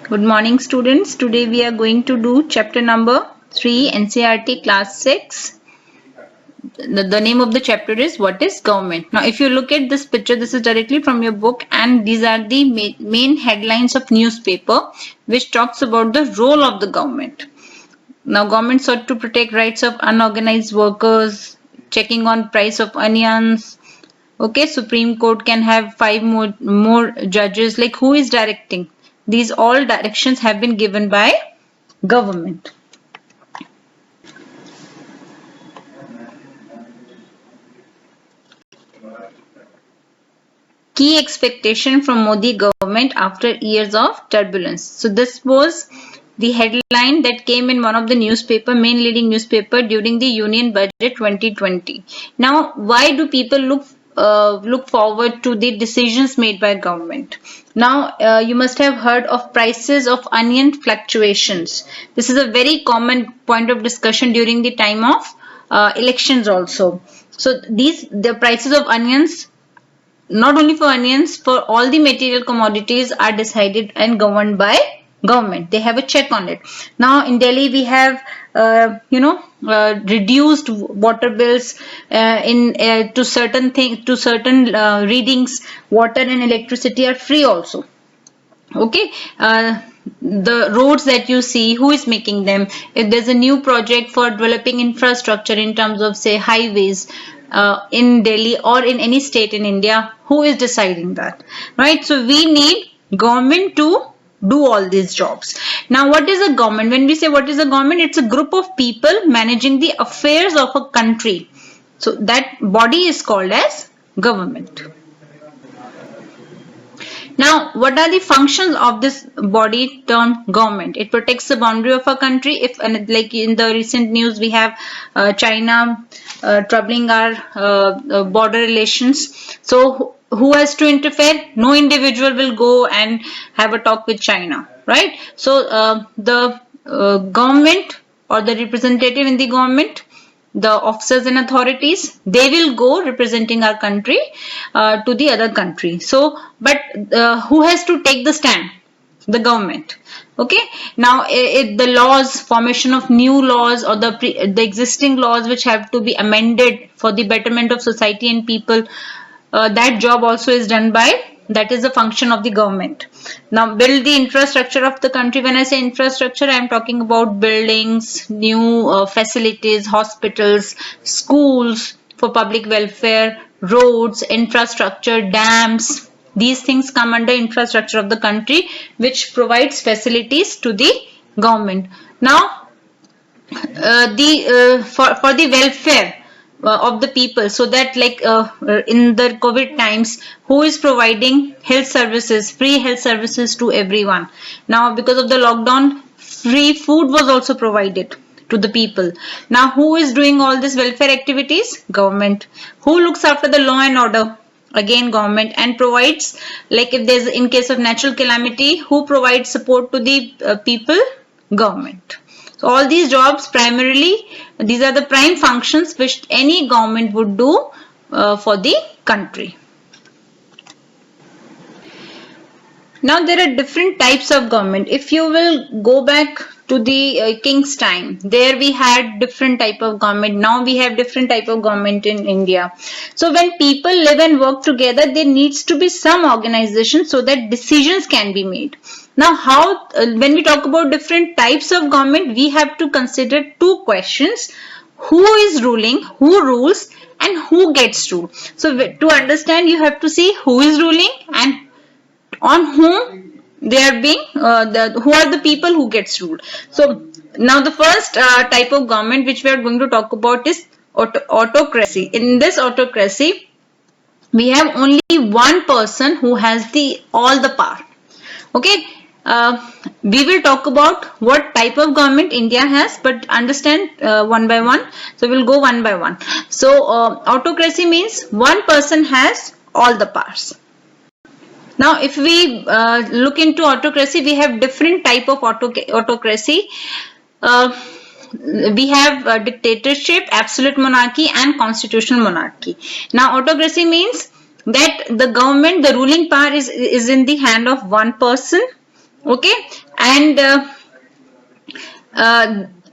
Good morning, students. Today we are going to do chapter number 3, NCERT class 6. The name of the chapter is What is Government? Now, if you look at this picture, this is directly from your book, and these are the main headlines of newspaper, which talks about the role of the government. Now, government sought to protect rights of unorganized workers, checking on price of onions. Okay, Supreme Court can have 5 more judges. Like, who is directing? These all directions have been given by government. Key expectation from Modi government after years of turbulence. So this was the headline that came in one of the main leading newspaper during the Union Budget 2020. Now, why do people look forward to the decisions made by government? Now, you must have heard of prices of onion fluctuations. This is a very common point of discussion during the time of elections also. So the prices of onions, not only for onions, for all the material commodities, are decided and governed by government. They have a check on it. Now in Delhi we have reduced water bills to certain readings. Water and electricity are free also. Okay, the roads that you see, who is making them? If there's a new project for developing infrastructure in terms of, say, highways in Delhi or in any state in India, who is deciding that, right? So we need government to do all these jobs. Now, what is a government? When we say what is a government, it's a group of people managing the affairs of a country. So that body is called as government. Now, what are the functions of this body termed government? It protects the boundary of a country. If, like in the recent news, we have China troubling our border relations. So, who has to interfere? No individual will go and have a talk with China, right? So, the government or the representative in the government, the officers and authorities, they will go representing our country to the other country. So, but who has to take the stand? The government. Okay. Now, the laws, formation of new laws or the existing laws which have to be amended for the betterment of society and people, that job also is done by. That is the function of the government. Now, build the infrastructure of the country. When I say infrastructure, I am talking about buildings, new facilities, hospitals, schools for public welfare, roads, infrastructure, dams. These things come under infrastructure of the country, which provides facilities to the government. Now, for the welfare of the people, so that like in the COVID times, who is providing health services, free health services to everyone? Now, because of the lockdown, free food was also provided to the people. Now, who is doing all these welfare activities? Government. Who looks after the law and order? Again, government. And provides, like if there's, in case of natural calamity, who provides support to the people? Government. So all these jobs, primarily, these are the prime functions which any government would do for the country. Now, there are different types of government. If you will go back to the king's time, there we had different type of government. Now we have different type of government in India. So when people live and work together, there needs to be some organization so that decisions can be made. Now, when we talk about different types of government, we have to consider two questions: who is ruling, who rules, and who gets ruled. So to understand, you have to see who is ruling and on whom they are being, who are the people who gets ruled. So now the first type of government which we are going to talk about is autocracy. In this autocracy, we have only one person who has all the power. Okay. We will talk about what type of government India has, but understand one by one. So we'll go one by one. So autocracy means one person has all the powers. Now, if we look into autocracy, we have different type of autocracy. We have dictatorship, absolute monarchy, and constitutional monarchy. Now, autocracy means that the government, the ruling power is in the hand of one person, Okay, and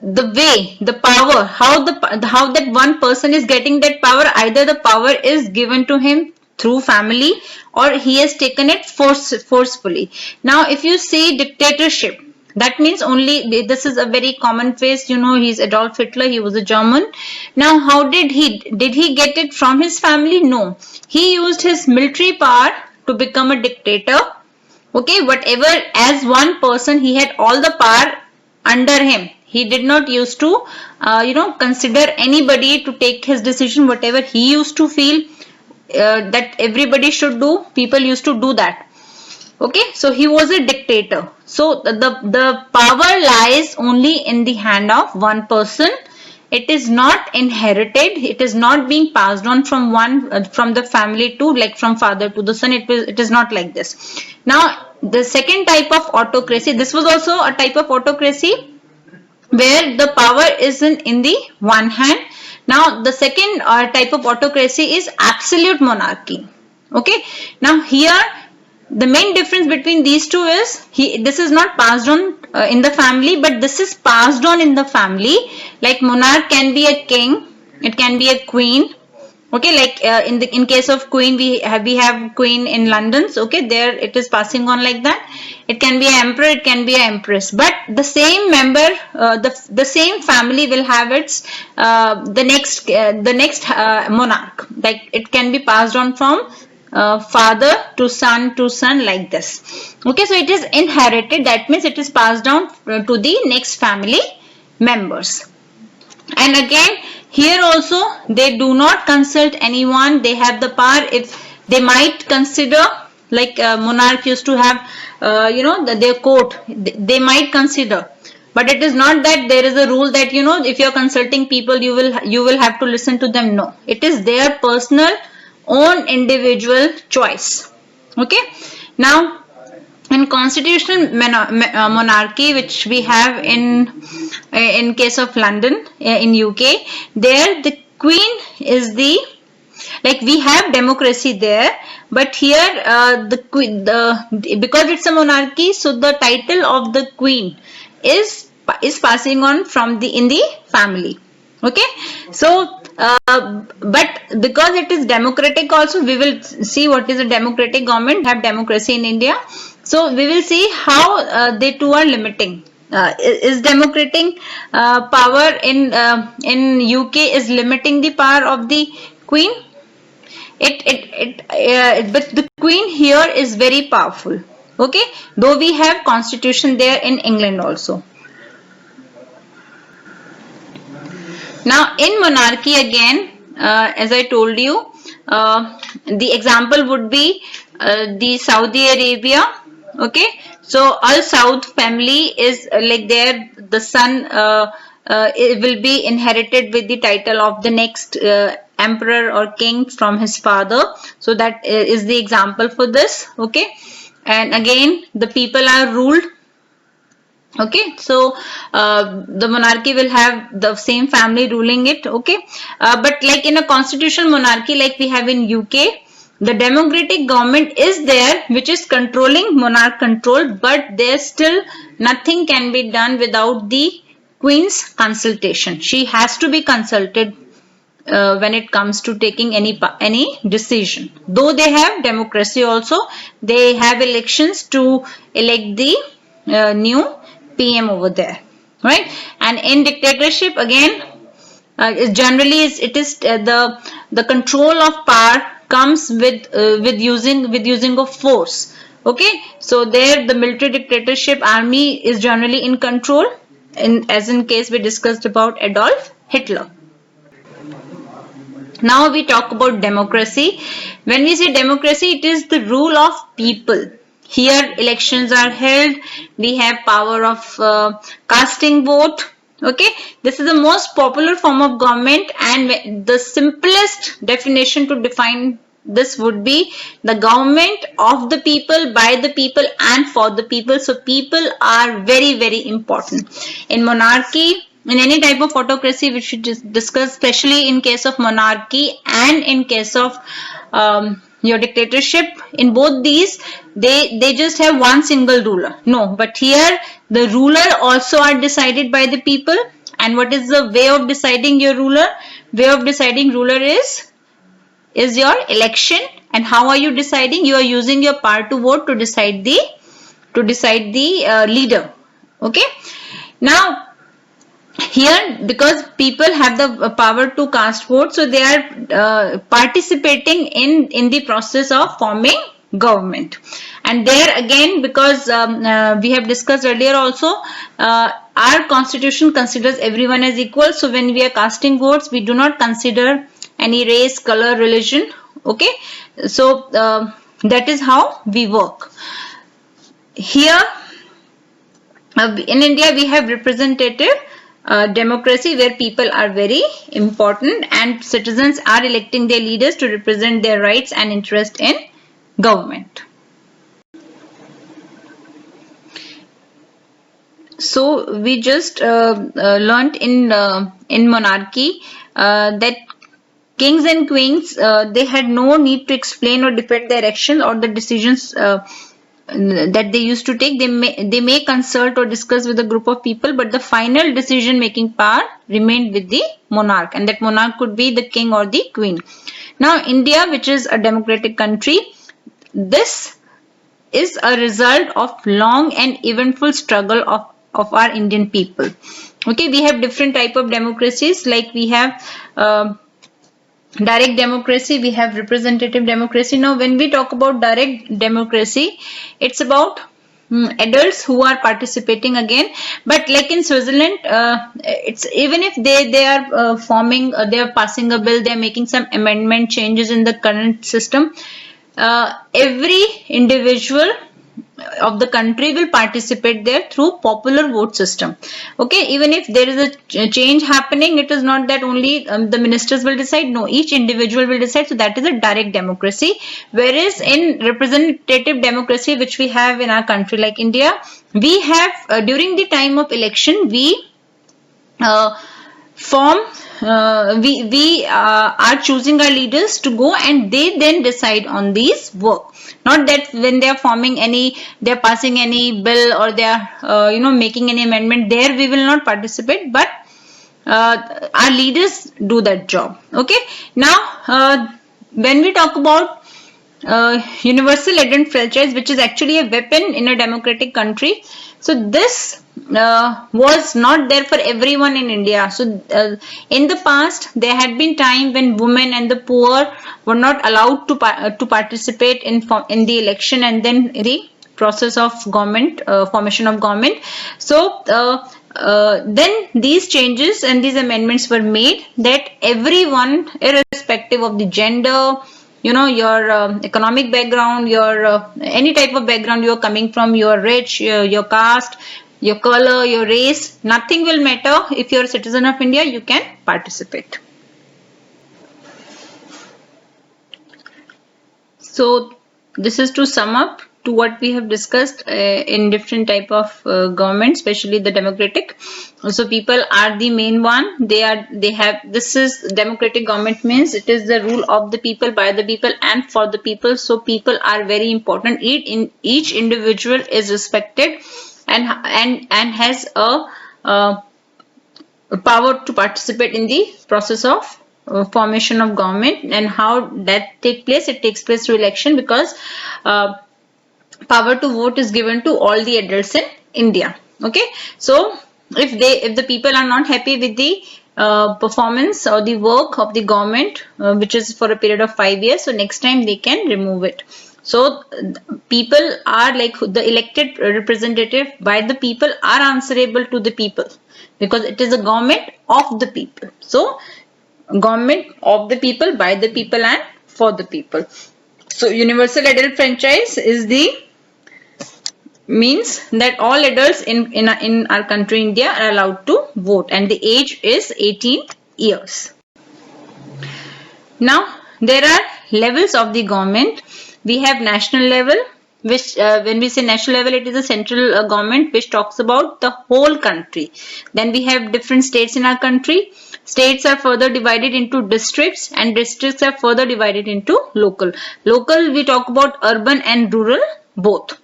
the way, the power, how that one person is getting that power, either the power is given to him through family or he has taken it forcefully. Now if you see dictatorship, that means only, this is a very common phrase, you know, he's Adolf Hitler, he was a German. Now how did he get it from his family? No, he used his military power to become a dictator. Okay, whatever, as one person he had all the power under him. He did not used to consider anybody to take his decision. Whatever he used to feel that everybody should do, people used to do that. Okay, so he was a dictator. So the power lies only in the hand of one person. It is not inherited, it is not being passed on from from the family to, like, from father to the son. It is not like this. Now the second type of autocracy, this was also a type of autocracy where the power is in the one hand. Now the second type of autocracy is absolute monarchy. Okay, now here the main difference between these two is, this is not passed on in the family, but this is passed on in the family. Like monarch can be a king, it can be a queen. Okay, like in case of queen, we have queen in London. So, okay, there it is passing on like that. It can be an emperor, it can be an empress, but the same member, the same family will have its the next monarch. Like it can be passed on from father to son, like this. Okay, so it is inherited. That means it is passed down to the next family members. And again, here also they do not consult anyone. They have the power. If they might consider, like monarch used to have their court, they might consider, but it is not that there is a rule that if you are consulting people, you will have to listen to them. No, it is their personal own individual choice. Okay, now in constitutional monarchy, which we have in case of London, in UK, there the queen is the, like, we have democracy there, but here because it's a monarchy, so the title of the queen is passing on from in the family. Okay, so but because it is democratic also, we will see what is a democratic government, have democracy in India. So we will see how they two are limiting. Is democratic power in UK is limiting the power of the queen? But the queen here is very powerful. Okay, though we have constitution there in England also. Now in monarchy again, as I told you, the example would be the Saudi Arabia. Okay, so Al Saud family is like there, the son it will be inherited with the title of the next emperor or king from his father. So that is the example for this. Okay, and again the people are ruled. Okay, so the monarchy will have the same family ruling it. Okay, but like in a constitutional monarchy like we have in UK, the democratic government is there, which is controlling monarch control, but there still nothing can be done without the queen's consultation. She has to be consulted when it comes to taking any decision. Though they have democracy also, they have elections to elect the new PM over there, right? And in dictatorship again, generally it is the control of power comes with using of force. Okay, so there the military dictatorship army is generally in control, as in case we discussed about Adolf Hitler. Now we talk about democracy. When we say democracy, it is the rule of people. Here elections are held, we have power of casting vote. Okay, this is the most popular form of government, and the simplest definition to define this would be the government of the people, by the people, and for the people. So people are very, very important. In monarchy, in any type of autocracy which we discuss, especially in case of monarchy and in case of your dictatorship, in both these, they just have one single ruler. No, but here the ruler also are decided by the people. And what is the way of deciding your ruler? Way of deciding ruler is your election. And how are you deciding? You are using your power to vote to decide the leader. Okay. Now here, because people have the power to cast votes, so they are participating in the process of forming government. And there again, because we have discussed earlier also, our constitution considers everyone as equal. So when we are casting votes, we do not consider any race, color, religion. Okay, so that is how we work. Here in India, we have representative democracy, where people are very important and citizens are electing their leaders to represent their rights and interest in government. So we just learnt in monarchy that kings and queens, they had no need to explain or defend their actions or the decisions that they used to take. They may consult or discuss with a group of people, but the final decision making power remained with the monarch, and that monarch could be the king or the queen. Now India, which is a democratic country, this is a result of long and eventful struggle of our Indian people. Okay, we have different type of democracies, like we have direct democracy, we have representative democracy. Now when we talk about direct democracy, it's about adults who are participating again. But like in Switzerland, it's even if they are forming, they are passing a bill, they are making some amendment changes in the current system, every individual of the country will participate there through popular vote system. Okay, even if there is a change happening, it is not that only the ministers will decide. No, each individual will decide. So that is a direct democracy. Whereas in representative democracy, which we have in our country like India, we have during the time of election, we are choosing our leaders to go, and they then decide on these work. Not that when they are they are passing any bill, or they are making any amendment, there we will not participate, but our leaders do that job. Okay. Now when we talk about universal adult franchise, which is actually a weapon in a democratic country, so this was not there for everyone in India. So in the past, there had been time when women and the poor were not allowed to participate in the election and then the process of government, formation of government. So then these changes and these amendments were made that everyone, irrespective of the gender, your economic background, your any type of background you are coming from, your rich, your caste, your color, your race, nothing will matter. If you are a citizen of India, you can participate. So this is to sum up to what we have discussed in different type of government, especially the democratic. So people are the main one. This is democratic government, means it is the rule of the people, by the people, and for the people. So people are very important. Each individual is respected and has a power to participate in the process of formation of government. And how that takes place? It takes place through election, because power to vote is given to all the adults in India. Okay, so if the people are not happy with the performance or the work of the government, which is for a period of 5 years, so next time they can remove it. So people are like the elected representative by the people are answerable to the people, because it is a government of the people. So government of the people, by the people, and for the people. So universal adult franchise means that all adults in our country India are allowed to vote, and the age is 18 years. Now there are levels of the government. We have national level, which when we say national level, it is a central government which talks about the whole country. Then we have different states in our country. States are further divided into districts, and districts are further divided into local. Local, we talk about urban and rural both.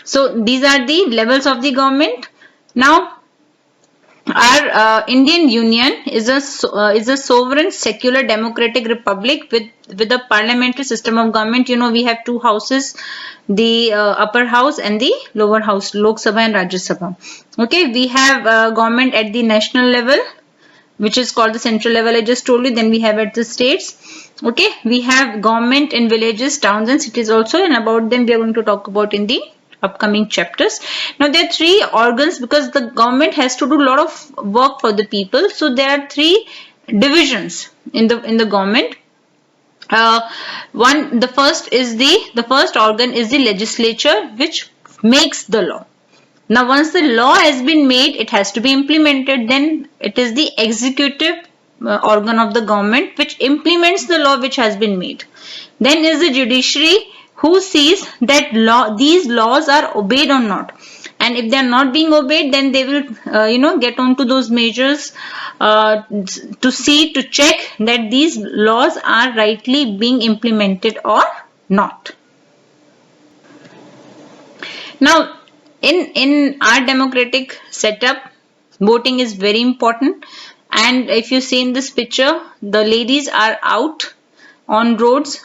So these are the levels of the government. Now, our Indian Union is a sovereign secular democratic republic with a parliamentary system of government. You know, we have two houses, the upper house and the lower house, Lok Sabha and Rajya Sabha. Okay, we have government at the national level, which is called the central level, I just told you. Then we have at the states. Okay, we have government in villages, towns and cities also, and about them we are going to talk about in the upcoming chapters. Now there are three organs, because the government has to do a lot of work for the people. So there are three divisions in the government. The first organ is the legislature, which makes the law. Now once the law has been made, it has to be implemented. Then it is the executive organ of the government which implements the law which has been made. Then is the judiciary, who sees that these laws are obeyed or not, and if they are not being obeyed, then they will get on to those measures to check that these laws are rightly being implemented or not. Now in our democratic setup, voting is very important, and if you see in this picture, the ladies are out on roads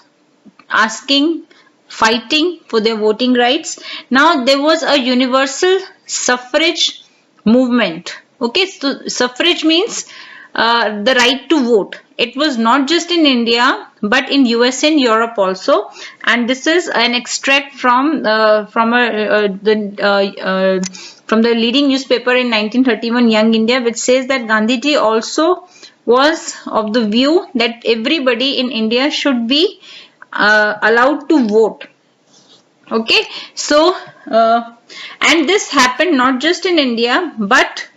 fighting for their voting rights. Now there was a universal suffrage movement. Okay, so suffrage means the right to vote. It was not just in India but in US and Europe also, and this is an extract from the leading newspaper in 1931, Young India, which says that Gandhiji also was of the view that everybody in India should be allowed to vote. Okay, so and this happened not just in India but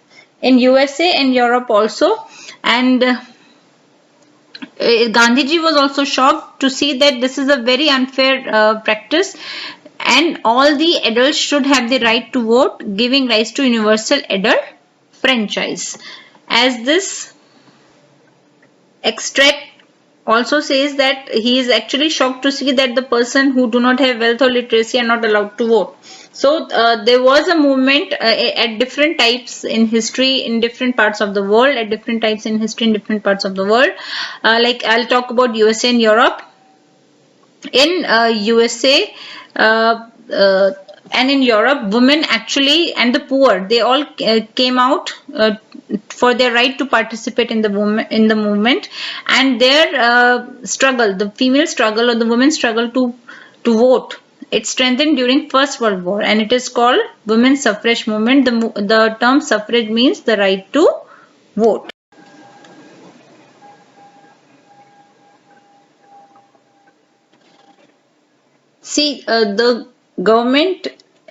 in USA and Europe also, and Gandhiji was also shocked to see that this is a very unfair practice, and all the adults should have the right to vote, giving rise to universal adult franchise. As this extract also says that he is actually shocked to see that the person who do not have wealth or literacy are not allowed to vote. So there was a movement at different types in history in different parts of the world, like I'll talk about USA and Europe. In USA and in Europe, women actually and the poor, they all came out for their right to participate in the movement, and their struggle, the female struggle or the women's struggle to vote, it strengthened during First World War, and it is called women's suffrage movement. The term suffrage means the right to vote. See, the government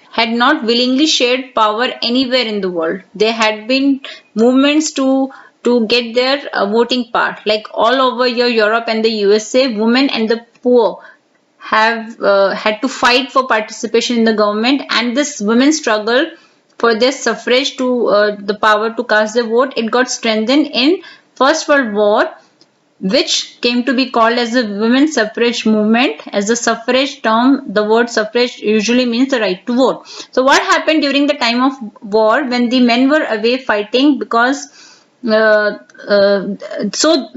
had not willingly shared power anywhere in the world. There had been movements to get their voting power. Like all over Europe and the USA, women and the poor have had to fight for participation in the government, and this women's struggle for their suffrage to the power to cast their vote, it got strengthened in First World War, which came to be called as the women's suffrage movement. As the suffrage term, the word suffrage usually means the right to vote. So what happened during the time of war, when the men were away fighting, because so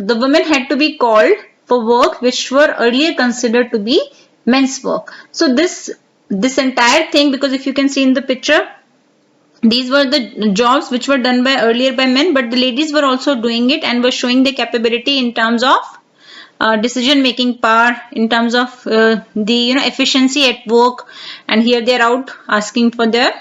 the women had to be called for work which were earlier considered to be men's work. So this entire thing, because if you can see in the picture, these were the jobs which were done earlier by men, but the ladies were also doing it and were showing their capability in terms of decision making power, in terms of the efficiency at work, and here they are out asking for their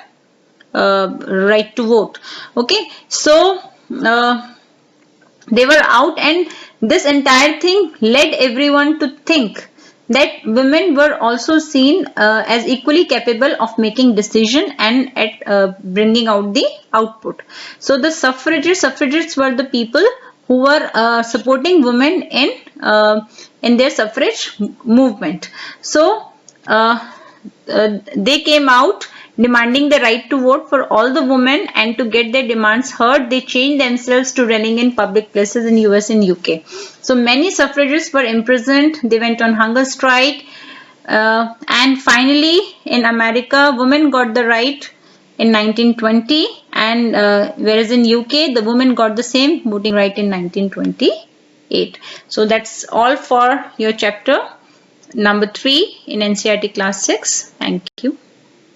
right to vote. Okay, so they were out, and this entire thing led everyone to think that women were also seen as equally capable of making decision and at bringing out the output. So the suffragists were the people who were supporting women in their suffrage movement. So they came out demanding the right to vote for all the women, and to get their demands heard, they changed themselves to running in public places in US and UK. So many suffragists were imprisoned, they went on hunger strike, and finally in America, women got the right in 1920, and whereas in UK, the women got the same voting right in 1928. So that's all for your chapter number 3 in NCERT class 6. Thank you.